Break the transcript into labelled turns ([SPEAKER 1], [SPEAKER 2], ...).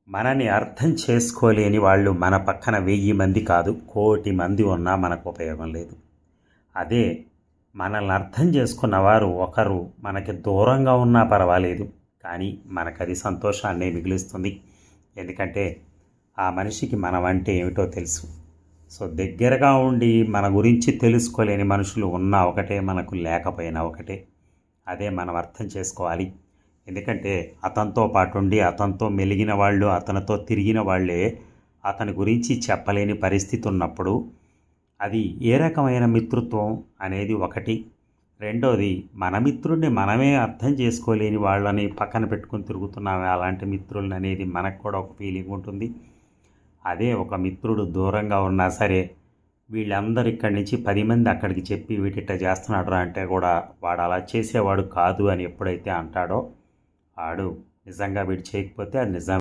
[SPEAKER 1] మనని అర్థం చేసుకోలేని వాళ్ళు మన పక్కన 1000 మంది కాదు, 1,000,000 మంది ఉన్నా మనకు ఉపయోగం లేదు. అదే మనల్ని అర్థం చేసుకున్నవారు ఒకరు మనకి దూరంగా ఉన్నా పర్వాలేదు, కానీ మనకది సంతోషాన్నే మిగులుస్తుంది. ఎందుకంటే ఆ మనిషికి మనం అంటే ఏమిటో తెలుసు. సో దగ్గరగా ఉండి మన గురించి తెలుసుకోలేని మనుషులు ఉన్నా ఒకటే, మనకు లేకపోయినా ఒకటే. అదే మనం అర్థం చేసుకోవాలి. ఎందుకంటే అతనితో పాటు ఉండి అతనితో మెలిగిన వాళ్ళు, అతనితో తిరిగిన వాళ్ళే అతని గురించి చెప్పలేని పరిస్థితి ఉన్నప్పుడు అది ఏ రకమైన మిత్రుత్వం అనేది ఒకటి. రెండోది, మన మిత్రుడిని మనమే అర్థం చేసుకోలేని వాళ్ళని పక్కన పెట్టుకుని తిరుగుతున్నామే, అలాంటి మిత్రులని అనేది మనకు కూడా ఒక ఫీలింగ్ ఉంటుంది. అదే ఒక మిత్రుడు దూరంగా ఉన్నా సరే, వీళ్ళందరూ ఇక్కడి నుంచి 10 మంది అక్కడికి చెప్పి వీటిట్ట చేస్తున్నాడు రా అంటే కూడా వాడు అలా చేసేవాడు కాదు అని ఎప్పుడైతే అంటాడో, ఆడు నిజంగా వీడు చేయకపోతే అది నిజం.